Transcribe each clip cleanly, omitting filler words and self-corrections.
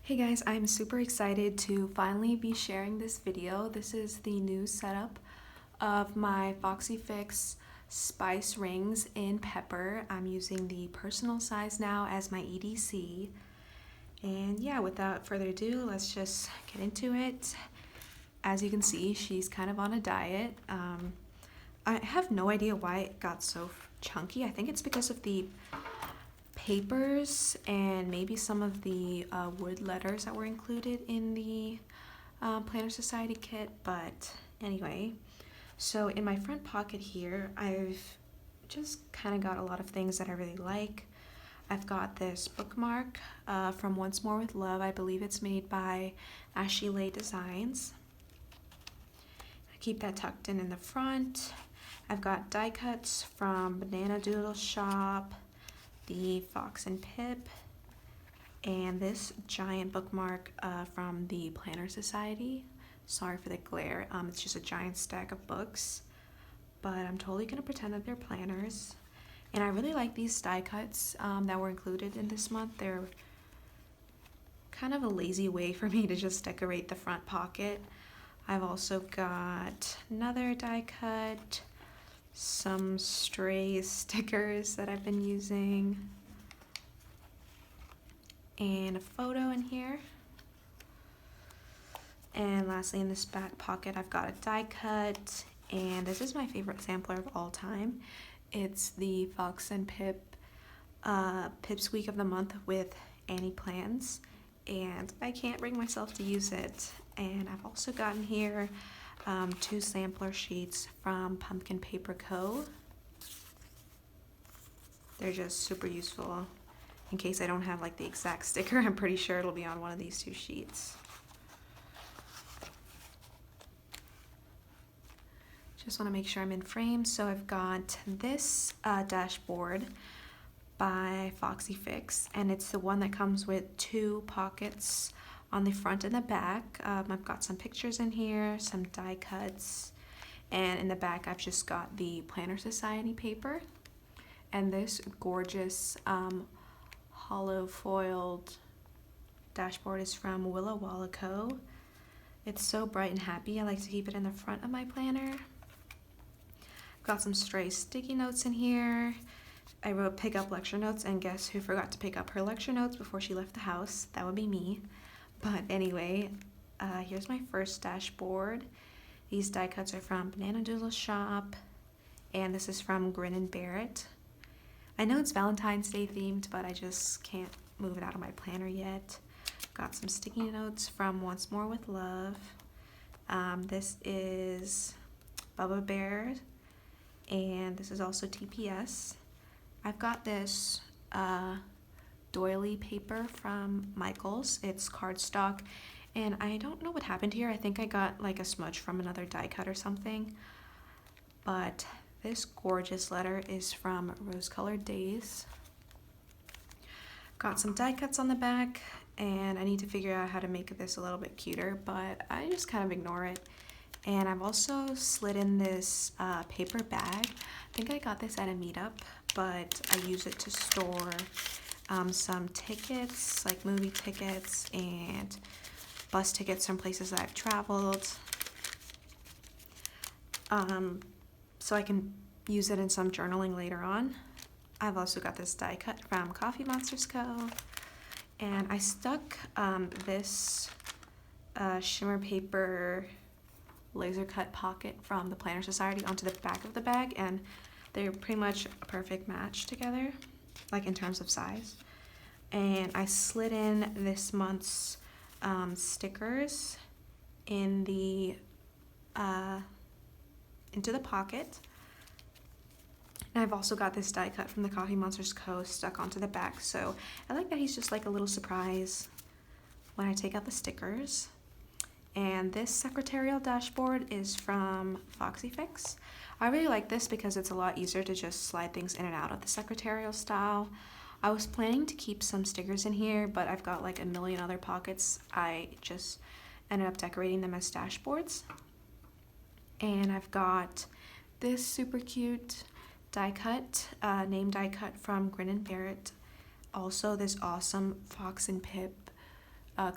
Hey guys, I'm super excited to finally be sharing this video. This is the new setup of my Foxy Fix spice rings in pepper. I'm using the personal size now as my EDC. And yeah, without further ado, let's just get into it. As you can see, she's kind of on a diet. I have no idea why it got so chunky. I think it's because of the papers and maybe some of the wood letters that were included in the Planner Society kit. But anyway, so in my front pocket here, I've just kind of got a lot of things that I really like. I've got this bookmark from Once More with Love. I believe it's made by Ashley Lay Designs. I keep that tucked in the front. I've got die cuts from Banana Doodle Shop, the Fox and Pip, and this giant bookmark from the Planner Society. Sorry for the glare, it's just a giant stack of books, but I'm totally gonna pretend that they're planners. And I really like these die cuts that were included in this month. They're kind of a lazy way for me to just decorate the front pocket. I've also got another die cut, some stray stickers that I've been using, and a photo in here. And lastly, in this back pocket, I've got a die cut, and this is my favorite sampler of all time. It's the Fox and Pip Pip's Week of the Month with Annie Plans, and I can't bring myself to use it. And I've also gotten here two sampler sheets from Pumpkin Paper Co. They're just super useful in case I don't have like the exact sticker. I'm pretty sure it'll be on one of these two sheets. Just want to make sure I'm in frame. So I've got this dashboard by Foxy Fix, and it's the one that comes with two pockets on the front and the back. I've got some pictures in here, some die cuts, and in the back I've just got the Planner Society paper. And this gorgeous hollow foiled dashboard is from Willa Walla Co. It's so bright and happy. I like to keep it in the front of my planner. I've got some stray sticky notes in here. I wrote pick up lecture notes, and guess who forgot to pick up her lecture notes before she left the house? That would be me. But anyway, here's my first dashboard. These die cuts are from Banana Doodle Shop, and this is from Grin and Bear It. I know it's Valentine's Day themed, but I just can't move it out of my planner yet. Got some sticky notes from Once More with Love. This is Bubba Bear, and this is also TPS. I've got this doily paper from Michaels. It's cardstock, and I don't know what happened here. I think I got like a smudge from another die cut or something, but this gorgeous letter is from Rose Colored Days. Got some die cuts on the back, and I need to figure out how to make this a little bit cuter, but I just kind of ignore it. And I've also slid in this paper bag. I think I got this at a meetup, but I use it to store some tickets, like movie tickets and bus tickets from places that I've traveled. So I can use it in some journaling later on. I've also got this die cut from Coffee Monsters Co. And I stuck this shimmer paper laser cut pocket from the Planner Society onto the back of the bag, and they're pretty much a perfect match together, like in terms of size. And I slid in this month's stickers in the into the pocket. And I've also got this die cut from the Coffee Monsters Co. stuck onto the back, so I like that he's just like a little surprise when I take out the stickers. And this secretarial dashboard is from Foxy Fix. I really like this because it's a lot easier to just slide things in and out of the secretarial style. I was planning to keep some stickers in here, but I've got like a million other pockets. I just ended up decorating them as dashboards. And I've got this super cute die cut, name die cut from Grin and Bear It. Also this awesome Fox and Pip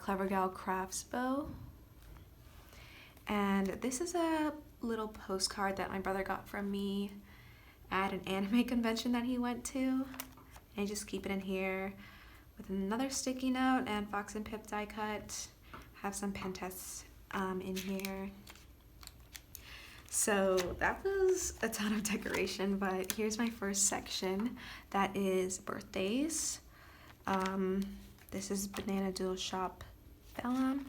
Clever Gal Crafts bow. And this is a little postcard that my brother got from me at an anime convention that he went to. And I just keep it in here with another sticky note and Fox and Pip die cut. Have some pen tests in here. So that was a ton of decoration, but here's my first section. That is birthdays. This is Banana Doodle Shop vellum.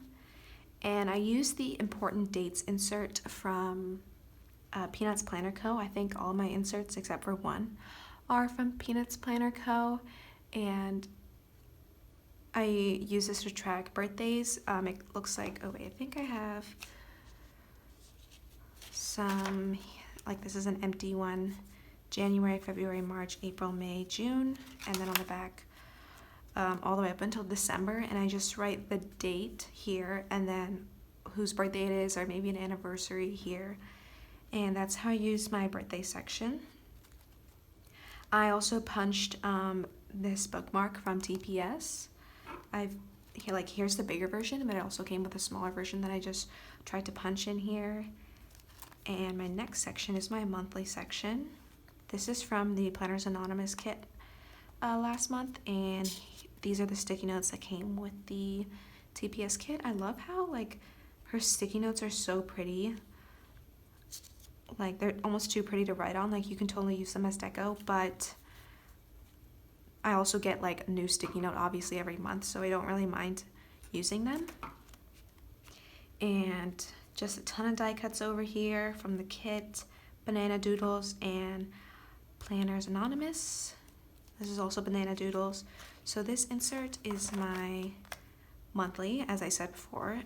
And I used the important dates insert from Peanuts Planner Co. I think all my inserts except for one are from Peanuts Planner Co. And I use this to track birthdays. It looks like, oh wait, I think I have some, like this is an empty one. January, February, March, April, May, June, and then on the back all the way up until December, and I just write the date here and then whose birthday it is, or maybe an anniversary here, and that's how I use my birthday section. I also punched this bookmark from TPS. Here's the bigger version, but it also came with a smaller version that I just tried to punch in here. And my next section is my monthly section. This is from the Planners Anonymous kit last month, and these are the sticky notes that came with the TPS kit. I love how like her sticky notes are so pretty. Like they're almost too pretty to write on. Like you can totally use them as deco, but I also get like a new sticky note obviously every month, so I don't really mind using them. And just a ton of die cuts over here from the kit, Banana Doodles and Planners Anonymous. This is also Banana Doodles. So this insert is my monthly, as I said before,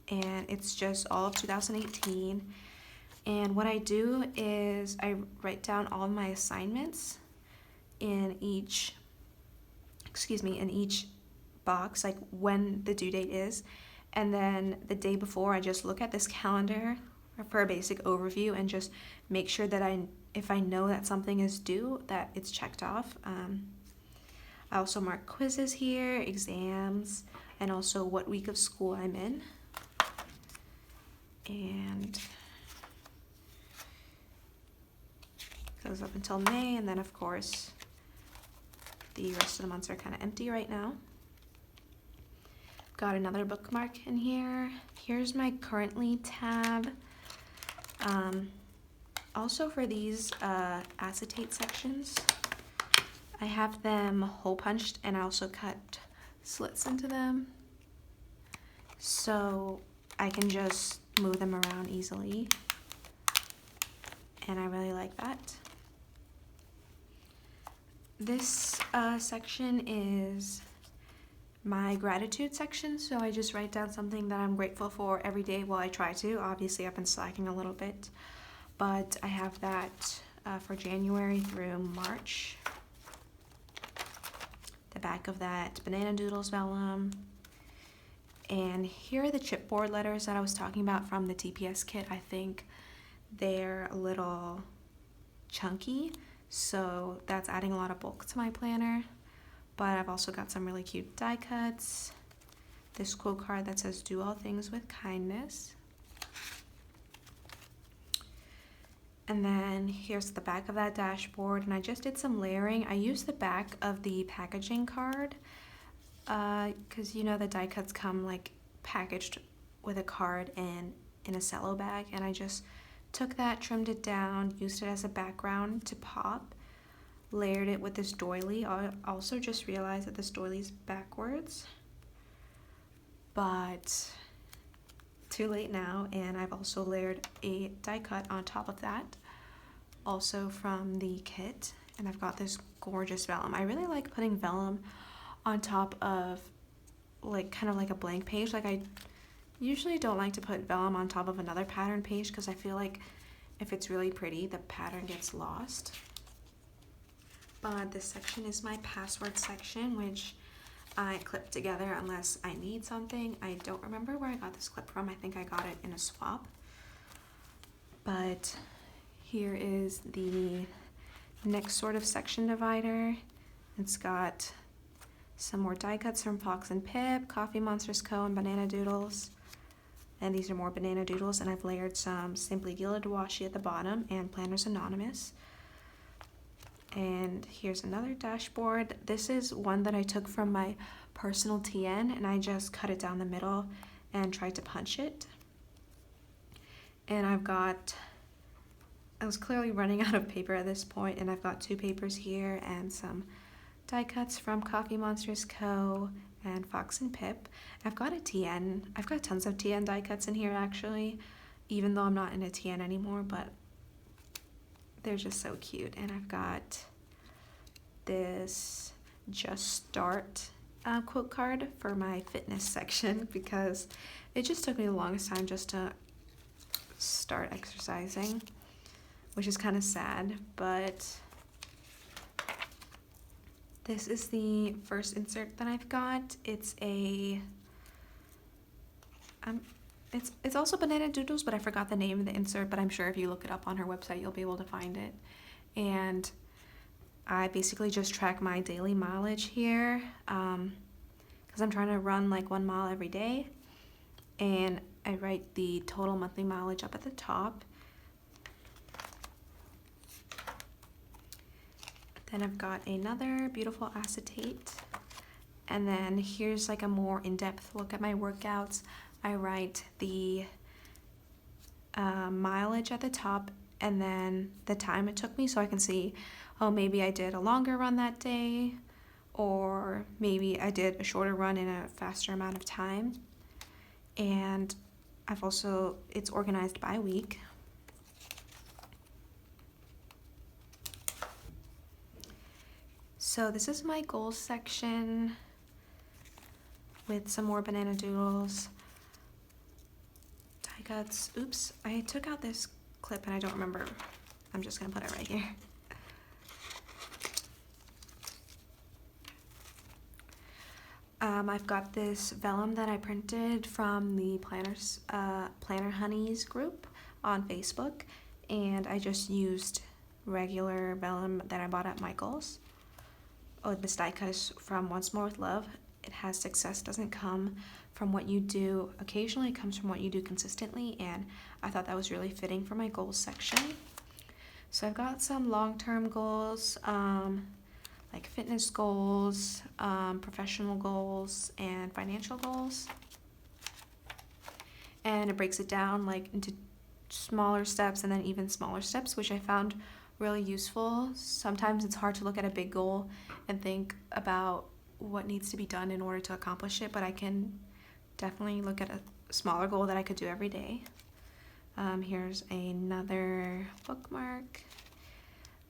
and it's just all of 2018. And what I do is I write down all of my assignments in each box, like when the due date is. And then the day before, I just look at this calendar for a basic overview and just make sure that if I know that something is due, that it's checked off. I also mark quizzes here, exams, and also what week of school I'm in. And goes up until May, and then of course the rest of the months are kind of empty right now. Got another bookmark in here. Here's my currently tab. Also for these acetate sections, I have them hole punched, and I also cut slits into them so I can just move them around easily, and I really like that. This section is my gratitude section, so I just write down something that I'm grateful for every day. Well, I try to. Obviously, I've been slacking a little bit, but I have that for January through March. The back of that Banana Doodles vellum. And here are the chipboard letters that I was talking about from the TPS kit. I think they're a little chunky, so that's adding a lot of bulk to my planner. But I've also got some really cute die cuts. This quote card that says, "Do all things with kindness." And then here's the back of that dashboard, and I just did some layering. I used the back of the packaging card because you know the die cuts come like packaged with a card and in a cello bag, and I just took that, trimmed it down, used it as a background to pop, layered it with this doily. I also just realized that this doily's backwards, but too late now. And I've also layered a die cut on top of that, also from the kit, and I've got this gorgeous vellum. I really like putting vellum on top of like kind of like a blank page. Like I usually don't like to put vellum on top of another pattern page because I feel like if it's really pretty, the pattern gets lost. But this section is my password section, which I clip together unless I need something. I don't remember where I got this clip from. I think I got it in a swap. But here is the next sort of section divider. It's got some more die cuts from Fox and Pip, Coffee Monsters Co., and Banana Doodles. And these are more Banana Doodles, and I've layered some Simply Gilded Washi at the bottom and Planners Anonymous. And here's another dashboard. This is one that I took from my personal TN, and I just cut it down the middle and tried to punch it. And I was clearly running out of paper at this point, and I've got 2 papers here and some die cuts from Coffee Monsters Co. and Fox and Pip. I've got a TN. I've got tons of TN die cuts in here actually, even though I'm not in a TN anymore, but they're just so cute. And I've got this Just Start quote card for my fitness section because it just took me the longest time just to start exercising, which is kind of sad, but this is the first insert that I've got. It's it's also Banana Doodles, but I forgot the name of the insert, but I'm sure if you look it up on her website, you'll be able to find it. And I basically just track my daily mileage here because I'm trying to run like 1 mile every day. And I write the total monthly mileage up at the top. Then I've got another beautiful acetate. And then here's like a more in-depth look at my workouts. I write the mileage at the top and then the time it took me so I can see, oh, maybe I did a longer run that day, or maybe I did a shorter run in a faster amount of time. And it's organized by week. So this is my goals section with some more Banana Doodles, die cuts. Oops, I took out this clip and I don't remember. I'm just gonna put it right here. I've got this vellum that I printed from the Planner Honeys group on Facebook, and I just used regular vellum that I bought at Michael's. Oh, this die cut is from Once More with Love. It has success doesn't come from what you do occasionally, it comes from what you do consistently, and I thought that was really fitting for my goals section. So I've got some long-term goals, like fitness goals, professional goals, and financial goals. And it breaks it down like into smaller steps and then even smaller steps, which I found really useful. Sometimes it's hard to look at a big goal and think about what needs to be done in order to accomplish it, but I can definitely look at a smaller goal that I could do every day. Here's another bookmark.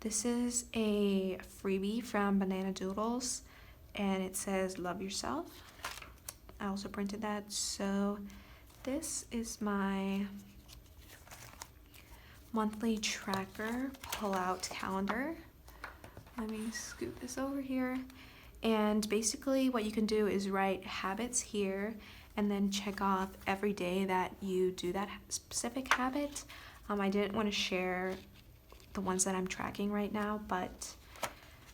This is a freebie from Banana Doodles, and it says love yourself. I also printed that. So this is my monthly tracker pull-out calendar. Let me scoot this over here. And basically what you can do is write habits here and then check off every day that you do that specific habit. I didn't want to share the ones that I'm tracking right now, but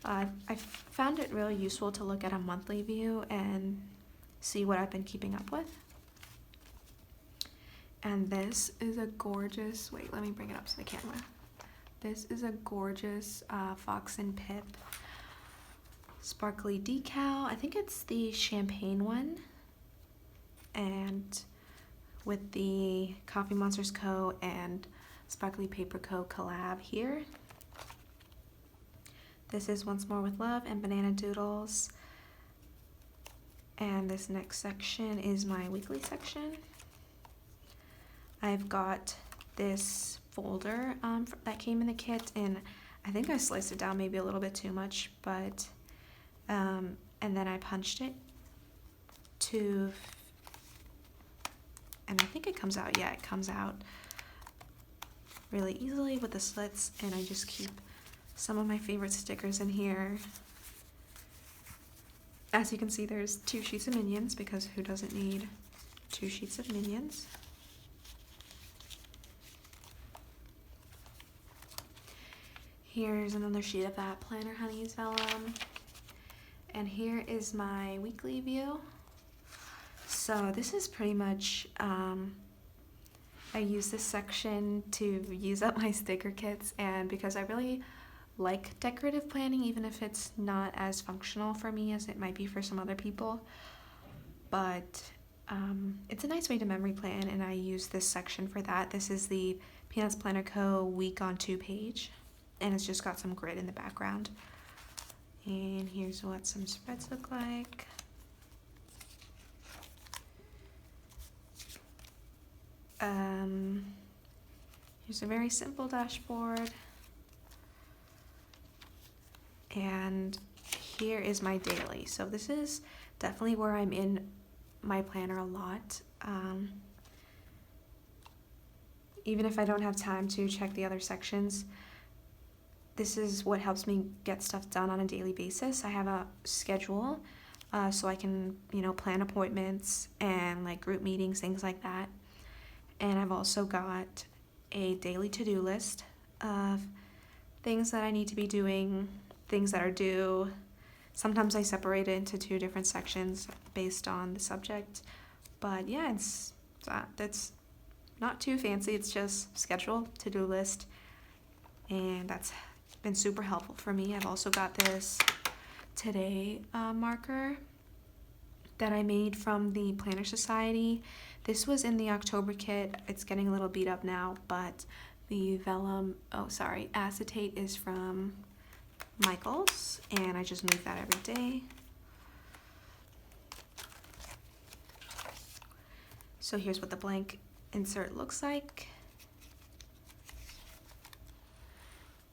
I found it really useful to look at a monthly view and see what I've been keeping up with. And this is a gorgeous, wait, let me bring it up to the camera. This is a gorgeous Fox and Pip sparkly decal. I think it's the champagne one. And with the Coffee Monsters Co. and Sparkly Paper Co. collab here. This is Once More with Love and Banana Doodles. And this next section is my weekly section. I've got this folder that came in the kit, and I think I sliced it down maybe a little bit too much, but and then I punched it and I think it comes out. Yeah, it comes out really easily with the slits, and I just keep some of my favorite stickers in here. As you can see, there's 2 sheets of Minions, because who doesn't need 2 sheets of Minions? Here's another sheet of that Planner Honeys vellum. And here is my weekly view. So this is pretty much, I use this section to use up my sticker kits, and because I really like decorative planning, even if it's not as functional for me as it might be for some other people. But it's a nice way to memory plan, and I use this section for that. This is the Peanuts Planner Co. Week on 2 page, and it's just got some grid in the background. And here's what some spreads look like. Here's a very simple dashboard. And here is my daily. So this is definitely where I'm in my planner a lot. Even if I don't have time to check the other sections, this is what helps me get stuff done on a daily basis. I have a schedule, so I can, plan appointments and like group meetings, things like that. And I've also got a daily to-do list of things that I need to be doing, things that are due. Sometimes I separate it into 2 different sections based on the subject. But yeah, that's not too fancy. It's just schedule, to-do list, and that's been super helpful for me. I've also got this today marker that I made from the Planner Society. This was in the October kit. It's getting a little beat up now, but the acetate is from Michael's, and I just move that every day. So here's what the blank insert looks like.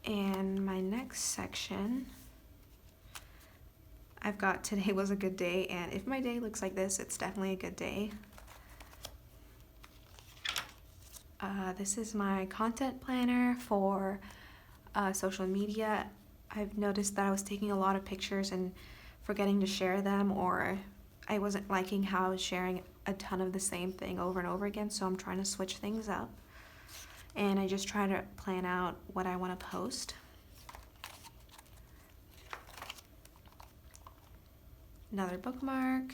And my next section, I've got today was a good day, and if my day looks like this, it's definitely a good day. This is my content planner for social media. I've noticed that I was taking a lot of pictures and forgetting to share them, or I wasn't liking how I was sharing a ton of the same thing over and over again, so I'm trying to switch things up. And I just try to plan out what I want to post. Another bookmark.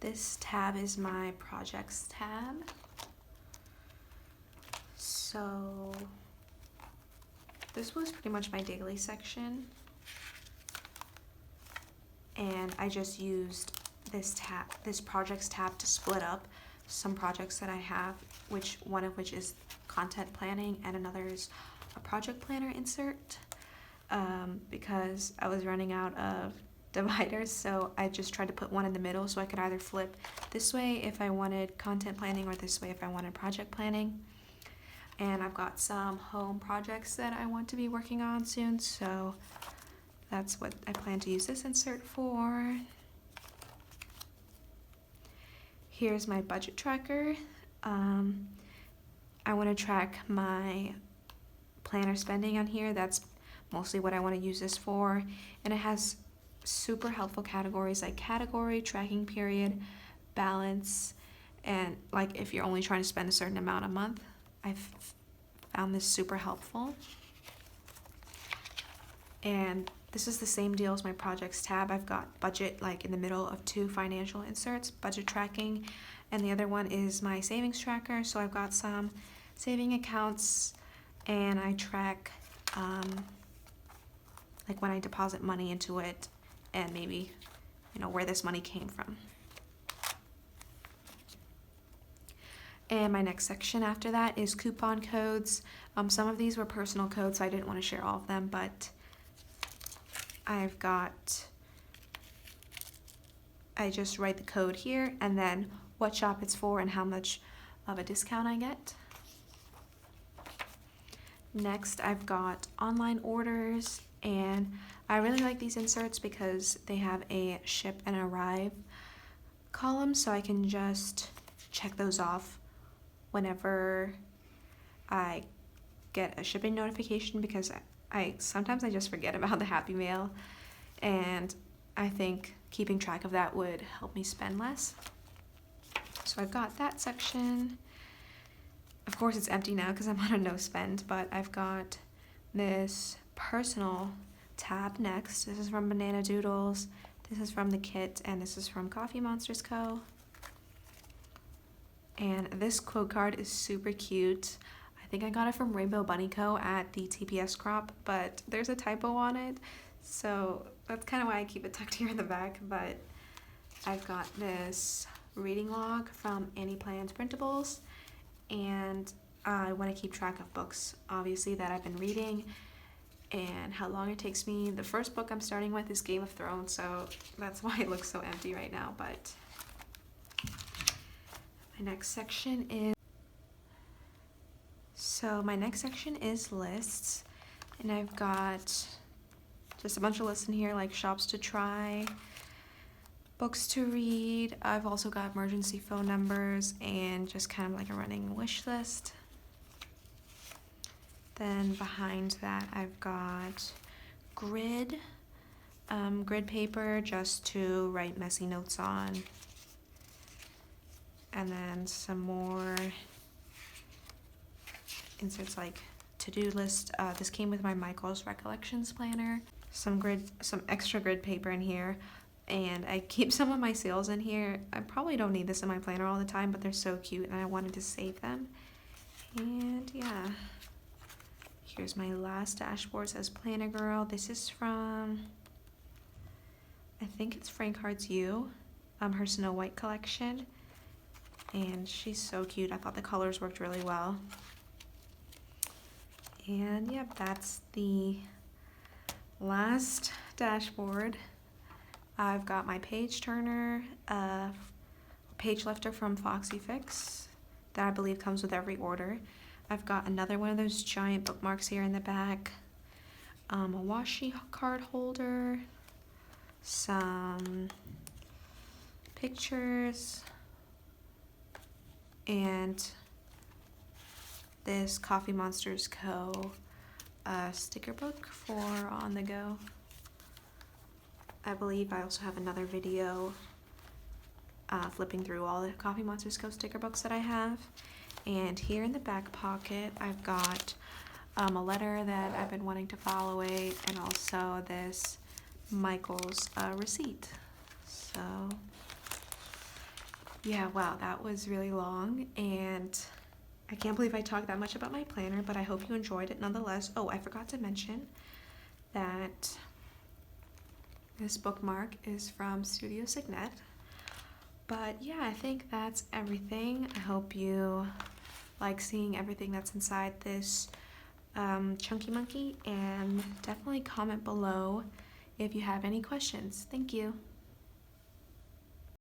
This tab is my projects tab. So this was pretty much my daily section. And I just used this projects tab to split up some projects that I have, one of which is content planning and another is a project planner insert, because I was running out of dividers, so I just tried to put one in the middle so I could either flip this way if I wanted content planning or this way if I wanted project planning. And I've got some home projects that I want to be working on soon, so that's what I plan to use this insert for. Here's my budget tracker. I want to track my planner spending on here. That's mostly what I want to use this for. And it has super helpful categories like category, tracking period, balance, and like if you're only trying to spend a certain amount a month. I've found this super helpful. And this is the same deal as my projects tab. I've got budget like in the middle of 2 financial inserts, budget tracking, and the other one is my savings tracker. So I've got some saving accounts, and I track like when I deposit money into it and maybe where this money came from. And my next section after that is coupon codes. Some of these were personal codes, so I didn't want to share all of them, but I just write the code here and then what shop it's for and how much of a discount I get. Next, I've got online orders, and I really like these inserts because they have a ship and arrive column, so I can just check those off whenever I get a shipping notification, because sometimes I just forget about the Happy Mail, and I think keeping track of that would help me spend less. So I've got that section. Of course it's empty now because I'm on a no spend, but I've got this personal tab next. This is from Banana Doodles, this is from The Kit, and this is from Coffee Monsters Co. And this quote card is super cute. I think I got it from Rainbow Bunny Co. at the TPS crop, but there's a typo on it, so that's kind of why I keep it tucked here in the back. But I've got this reading log from Annie Plans Printables, and I want to keep track of books, obviously, that I've been reading and how long it takes me. The first book I'm starting with is Game of Thrones, so that's why it looks so empty right now. But my next section is lists, and I've got just a bunch of lists in here, like shops to try, books to read. I've also got emergency phone numbers and just kind of like a running wish list. Then behind that I've got grid paper just to write messy notes on, and then some more inserts like to-do list. This came with my Michael's Recollections planner. Some extra grid paper in here, and I keep some of my sales in here. I probably don't need this in my planner all the time, but they're so cute and I wanted to save them. And yeah, here's my last dashboard. It says Planner Girl. This is from, I think it's Frank Heart's You, her Snow White collection, and she's so cute. I thought the colors worked really well. And yep, that's the last dashboard. I've got my page turner, page lifter from Foxy Fix that I believe comes with every order. I've got another one of those giant bookmarks here in the back, a washi card holder, some pictures, and this Coffee Monsters Co. Sticker book for on the go. I believe I also have another video flipping through all the Coffee Monsters Co. sticker books that I have. And here in the back pocket I've got a letter that I've been wanting to file away, and also this Michael's receipt. So yeah, wow, that was really long, and I can't believe I talked that much about my planner, but I hope you enjoyed it nonetheless. Oh, I forgot to mention that this bookmark is from Studio Signet. But yeah, I think that's everything. I hope you like seeing everything that's inside this chunky monkey, and definitely comment below if you have any questions. Thank you.